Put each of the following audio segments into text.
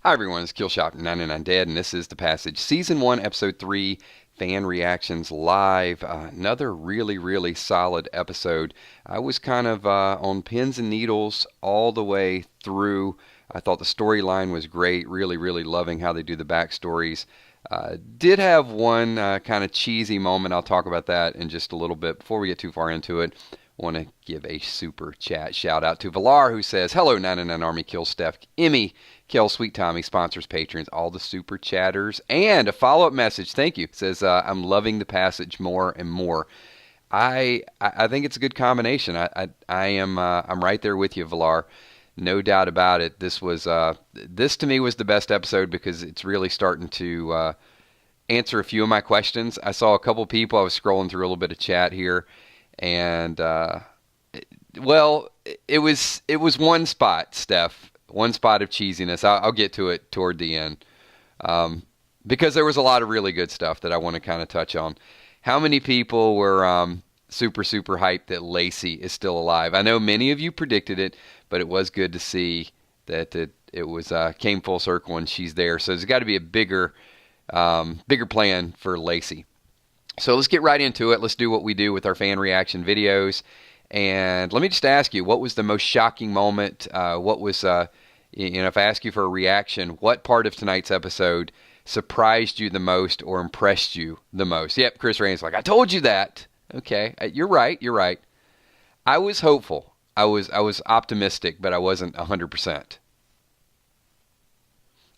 Hi everyone, it's Killshot 99 Dead, and this is The Passage, Season 1, Episode 3, Fan Reactions Live. Another really solid episode. I was kind of on pins and needles all the way through. I thought the storyline was great, really loving how they do the backstories. Did have one kind of cheesy moment. I'll talk about that in just a little bit. Before we get too far into it, want to give a super chat shout out to Valar, who says, "Hello 99 Army, Kill Steph, Emmy, Kel, Sweet Tommy, sponsors, patrons, all the super chatters," and a follow-up message. Thank you. It says, "I'm loving the passage more and more." I think it's a good combination. I'm right there with you, Valar. No doubt about it. This to me was the best episode because it's really starting to answer a few of my questions. I saw a couple people. I was scrolling through a little bit of chat here, and it was one spot, Steph. One spot of cheesiness. I'll get to it toward the end, because there was a lot of really good stuff that I want to kind of touch on. How many people were super hyped that Lacey is still alive? I know many of you predicted it, but it was good to see that it was came full circle and she's there. So there's got to be a bigger plan for Lacey. So let's get right into it. Let's do what we do with our fan reaction videos. And let me just ask you, what was the most shocking moment? What was, if I ask you for a reaction, what part of tonight's episode surprised you the most or impressed you the most? Yep, Chris Rain's like, "I told you that." Okay, you're right. I was hopeful. I was optimistic, but I wasn't 100%.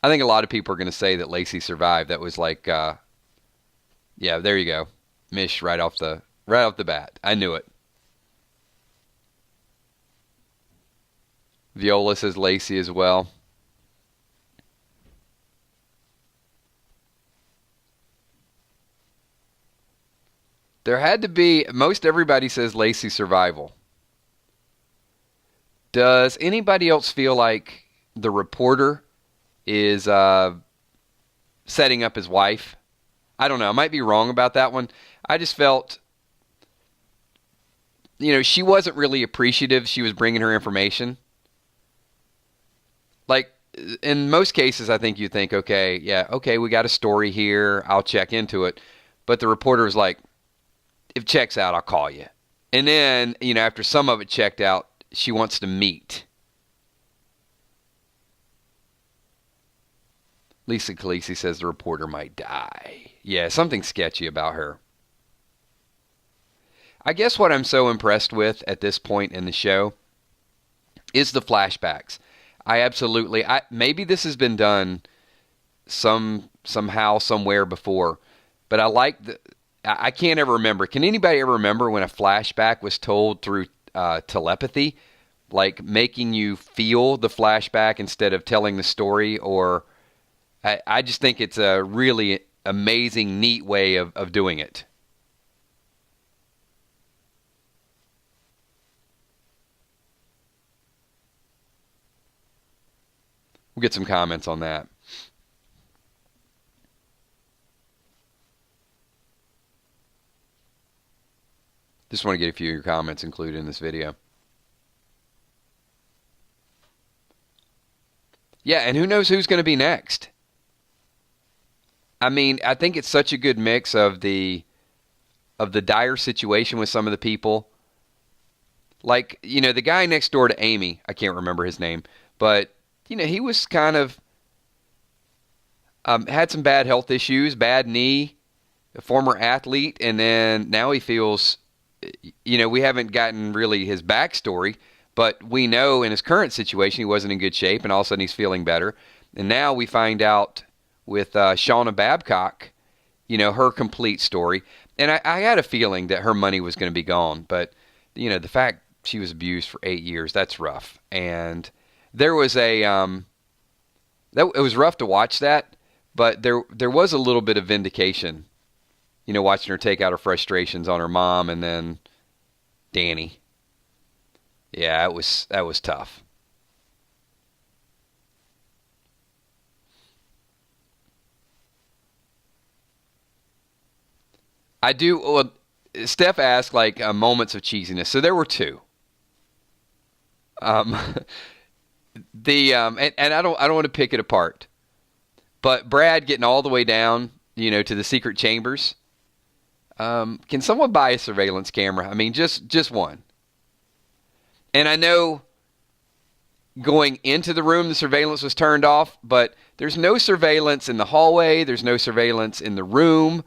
I think a lot of people are going to say that Lacey survived. That was like, yeah, there you go. Mish right off the bat. I knew it. Viola says Lacey as well. There had to be, most everybody says Lacey survival. Does anybody else feel like the reporter is setting up his wife? I don't know. I might be wrong about that one. I just felt, she wasn't really appreciative. She was bringing her information. Like, in most cases, I think you think, okay, we got a story here. I'll check into it. But the reporter was like, "If it checks out, I'll call you." And then, after some of it checked out, she wants to meet. Lisa Khaleesi says the reporter might die. Yeah, something sketchy about her. I guess what I'm so impressed with at this point in the show is the flashbacks. Maybe this has been done somehow, somewhere before, but I can't ever remember. Can anybody ever remember when a flashback was told through telepathy? Like making you feel the flashback instead of telling the story? Or I just think it's a really amazing, neat way of doing it. We'll get some comments on that. Just want to get a few of your comments included in this video. Yeah, and who knows who's going to be next? I mean, I think it's such a good mix of the dire situation with some of the people. Like, the guy next door to Amy, I can't remember his name, but he was kind of had some bad health issues, bad knee, a former athlete, and then now he feels, we haven't gotten really his backstory, but we know in his current situation he wasn't in good shape, and all of a sudden he's feeling better. And now we find out with Shauna Babcock, her complete story. And I had a feeling that her money was going to be gone, but, the fact she was abused for 8 years, that's rough. And there was it was rough to watch that, but there was a little bit of vindication, watching her take out her frustrations on her mom and then Danny. Yeah, that was tough. I do. Well, Steph asked moments of cheesiness, so there were two. Um, and I don't want to pick it apart, But Brad getting all the way down, to the secret chambers. Can someone buy a surveillance camera? I mean, just one. And I know going into the room, the surveillance was turned off, but there's no surveillance in the hallway. There's no surveillance in the room.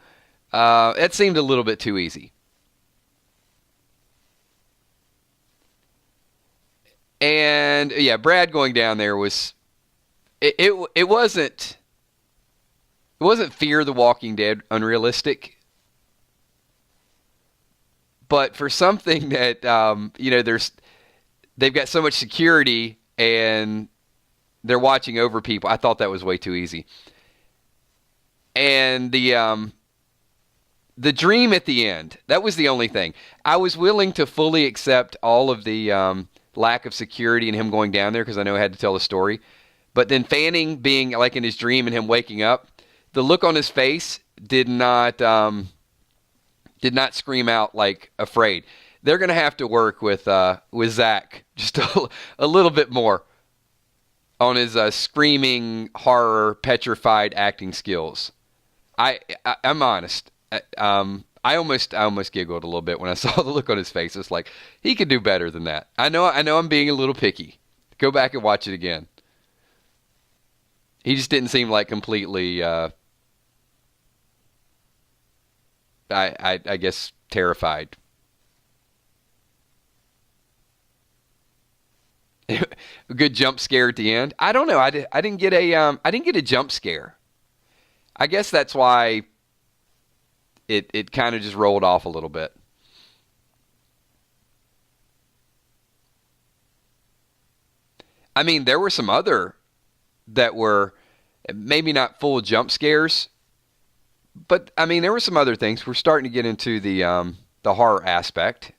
That seemed a little bit too easy. And yeah, Brad going down there was it wasn't Fear the Walking Dead unrealistic, but for something that they've got so much security and they're watching over people, I thought that was way too easy. And the dream at the end, that was the only thing. I was willing to fully accept all of the lack of security and him going down there because I know I had to tell the story. But then Fanning being like in his dream and him waking up, the look on his face did not scream out like afraid. They're going to have to work with Zach just a little bit more on his screaming horror petrified acting skills. I'm honest. I almost giggled a little bit when I saw the look on his face. It's like he could do better than that. I know I'm being a little picky. Go back and watch it again. He just didn't seem like completely I guess terrified. A good jump scare at the end. I don't know. I didn't get a jump scare. I guess that's why it kind of just rolled off a little bit. I mean, there were some other that were maybe not full jump scares, but I mean, there were some other things. We're starting to get into the horror aspect.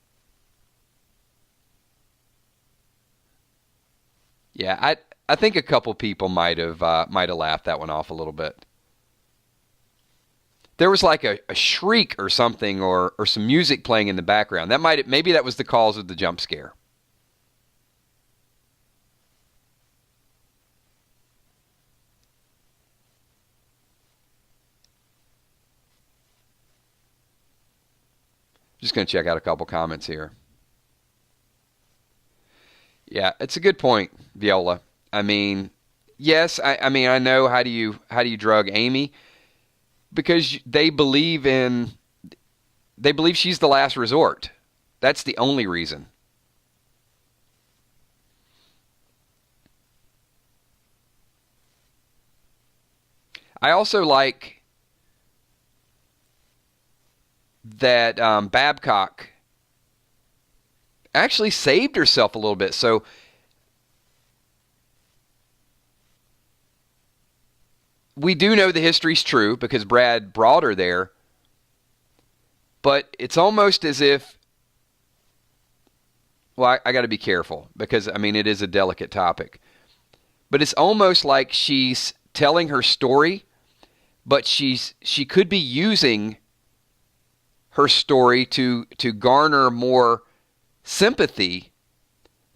Yeah, I think a couple people might have laughed that one off a little bit. There was like a shriek or something, or some music playing in the background. Maybe that was the cause of the jump scare. Just going to check out a couple comments here. Yeah, it's a good point, Viola. I mean, yes, I mean, I know how do you drug Amy? Because they believe she's the last resort. That's the only reason. I also like that Babcock actually saved herself a little bit. So we do know the history's true because Brad brought her there, but it's almost as if, well, I got to be careful because, I mean, it is a delicate topic, but it's almost like she's telling her story, but she could be using her story to garner more sympathy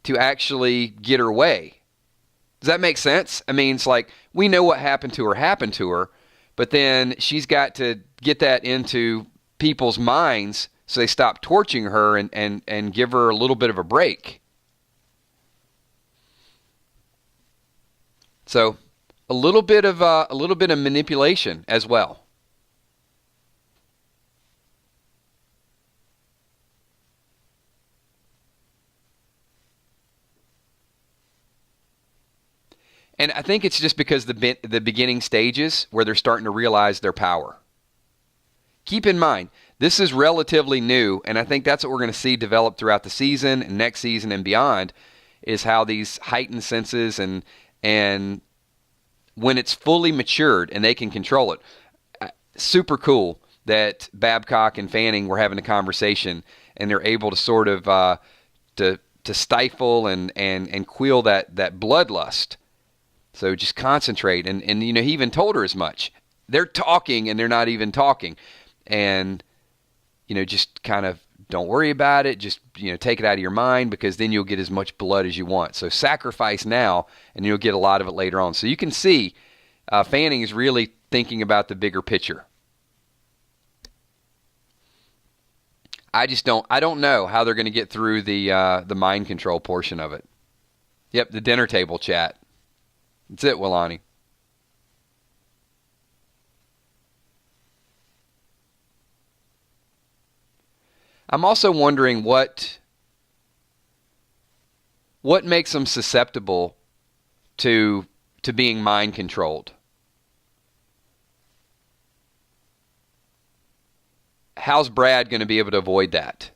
to actually get her way. Does that make sense? I mean, it's like we know what happened to her, but then she's got to get that into people's minds so they stop torturing her and give her a little bit of a break. So a little bit of manipulation as well. And I think it's just because the beginning stages where they're starting to realize their power. Keep in mind, this is relatively new, and I think that's what we're going to see develop throughout the season and next season and beyond, is how these heightened senses and when it's fully matured and they can control it. Super cool that Babcock and Fanning were having a conversation and they're able to sort of to stifle and quell that bloodlust. So just concentrate. And he even told her as much. They're talking and they're not even talking. And, just kind of don't worry about it. Just, take it out of your mind because then you'll get as much blood as you want. So sacrifice now and you'll get a lot of it later on. So you can see Fanning is really thinking about the bigger picture. I don't know how they're going to get through the mind control portion of it. Yep, the dinner table chat. That's it, Willani. I'm also wondering what makes them susceptible to being mind controlled. How's Brad going to be able to avoid that?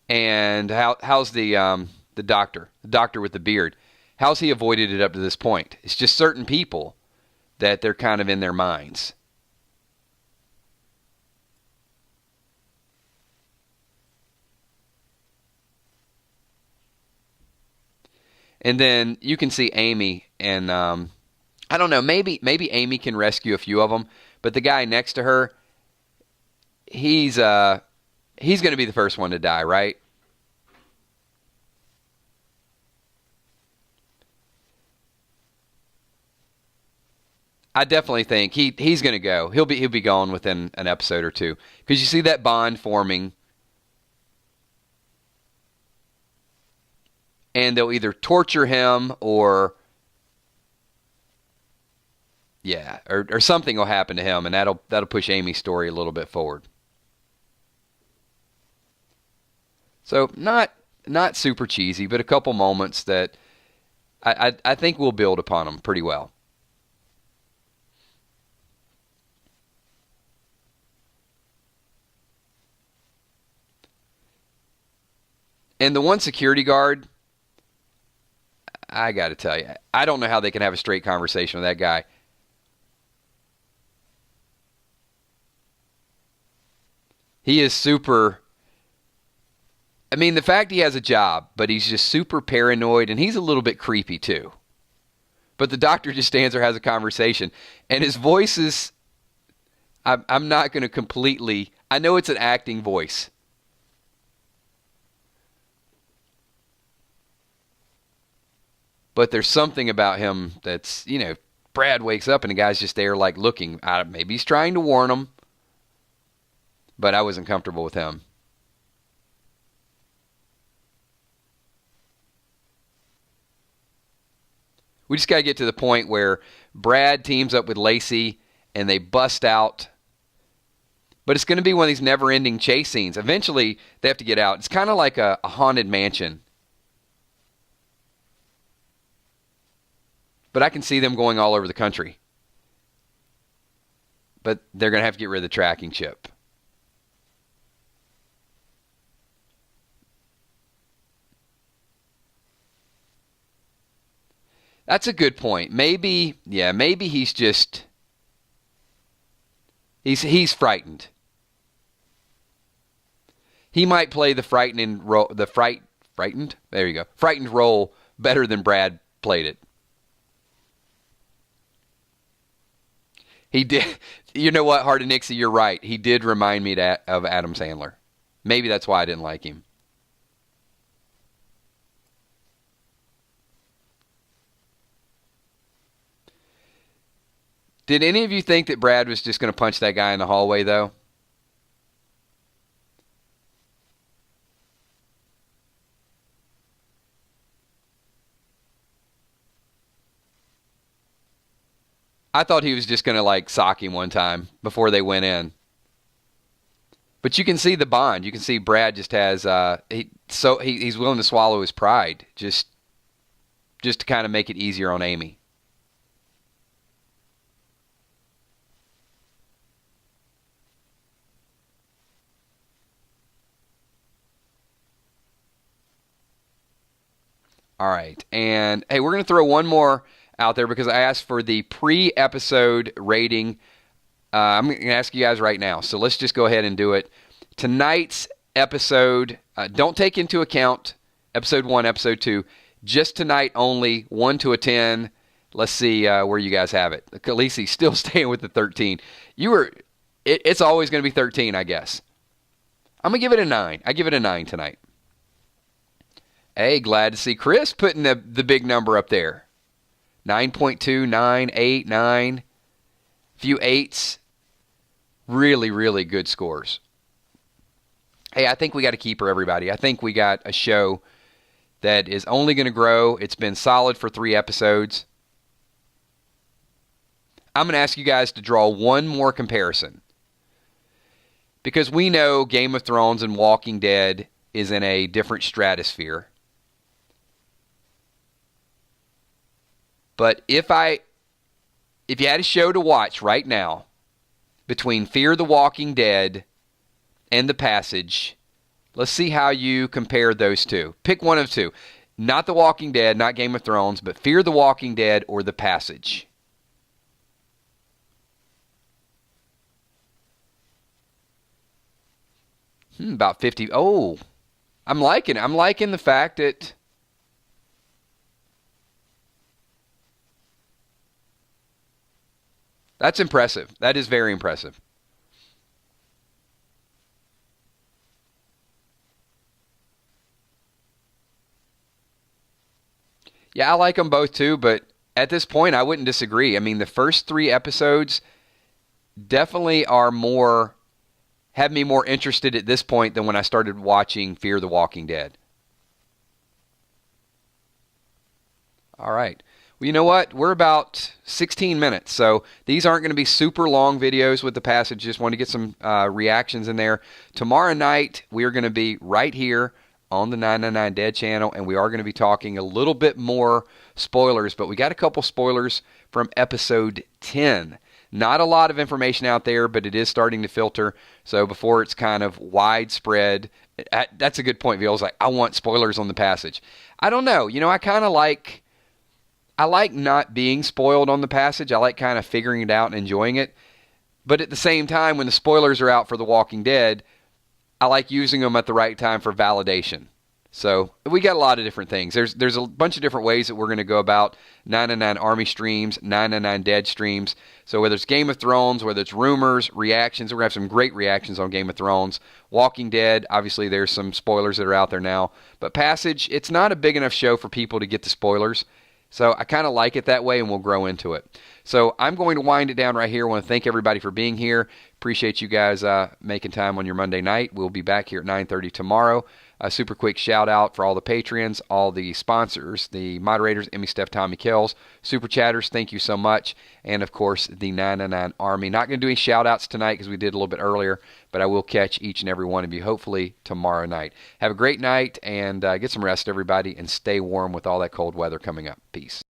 And how's the doctor with the beard? How's he avoided it up to this point? It's just certain people that they're kind of in their minds. And then you can see Amy, and I don't know, maybe Amy can rescue a few of them, but the guy next to her, he's going to be the first one to die, right? I definitely think he's going to go. He'll be gone within an episode or two, because you see that bond forming, and they'll either torture him or or something will happen to him, and that'll push Amy's story a little bit forward. So not super cheesy, but a couple moments that I think we'll build upon them pretty well. And the one security guard, I got to tell you, I don't know how they can have a straight conversation with that guy. He is super. I mean, the fact he has a job, but he's just super paranoid, and he's a little bit creepy too. But the doctor just stands there, has a conversation, and his voice is. I'm not going to completely. I know it's an acting voice. But there's something about him that's, Brad wakes up and the guy's just there like looking. Maybe he's trying to warn him. But I wasn't comfortable with him. We just got to get to the point where Brad teams up with Lacey and they bust out. But it's going to be one of these never-ending chase scenes. Eventually, they have to get out. It's kind of like a haunted mansion. But I can see them going all over the country. But they're going to have to get rid of the tracking chip. That's a good point. Maybe he's just he's frightened. He might play the frightened role, frightened. There you go. Frightened role better than Brad played it. He did. You know what, Hard and Nixie, you're right. He did remind me of Adam Sandler. Maybe that's why I didn't like him. Did any of you think that Brad was just going to punch that guy in the hallway, though? I thought he was just going to sock him one time before they went in. But you can see the bond. You can see Brad just has he's willing to swallow his pride just to kind of make it easier on Amy. All right. And hey, we're going to throw one more out there because I asked for the pre-episode rating. I'm going to ask you guys right now. So let's just go ahead and do it. Tonight's episode, don't take into account episode 1, episode 2. Just tonight only, 1 to a 10. Let's see where you guys have it. Khaleesi's still staying with the 13. It's always going to be 13, I guess. I'm going to give it a 9. I give it a 9 tonight. Hey, glad to see Chris putting the big number up there. 9.2, 9, 8, 9. Few 8s. Really, really good scores. Hey, I think we got a keeper, everybody. I think we got a show that is only going to grow. It's been solid for 3 episodes. I'm going to ask you guys to draw one more comparison. Because we know Game of Thrones and Walking Dead is in a different stratosphere. But if you had a show to watch right now between Fear the Walking Dead and The Passage, let's see how you compare those two. Pick one of two. Not The Walking Dead, not Game of Thrones, but Fear the Walking Dead or The Passage. About 50. Oh, I'm liking it. I'm liking the fact that that's impressive. That is very impressive. Yeah, I like them both too, but at this point, I wouldn't disagree. I mean, the first 3 episodes definitely have me more interested at this point than when I started watching Fear the Walking Dead. All right. Well, you know what? We're about 16 minutes, so these aren't going to be super long videos with The Passage. Just want to get some reactions in there. Tomorrow night, we are going to be right here on the 999 Dead channel, and we are going to be talking a little bit more spoilers, but we got a couple spoilers from episode 10. Not a lot of information out there, but it is starting to filter. So before it's kind of widespread, that's a good point. Viole's like, I want spoilers on The Passage. I don't know. You know, I like not being spoiled on The Passage. I like kind of figuring it out and enjoying it. But at the same time, when the spoilers are out for The Walking Dead, I like using them at the right time for validation. So we got a lot of different things. There's a bunch of different ways that we're going to go about 999 Army streams, 999 Dead streams. So whether it's Game of Thrones, whether it's rumors, reactions, we're going to have some great reactions on Game of Thrones. Walking Dead, obviously there's some spoilers that are out there now. But Passage, it's not a big enough show for people to get the spoilers. So I kind of like it that way, and we'll grow into it. So I'm going to wind it down right here. I want to thank everybody for being here. Appreciate you guys making time on your Monday night. We'll be back here at 9:30 tomorrow. A super quick shout out for all the Patreons, all the sponsors, the moderators, Emmy, Steph, Tommy, Kells, Super Chatters, thank you so much. And of course, the 999 Army. Not going to do any shout outs tonight because we did a little bit earlier, but I will catch each and every one of you hopefully tomorrow night. Have a great night and get some rest, everybody, and stay warm with all that cold weather coming up. Peace.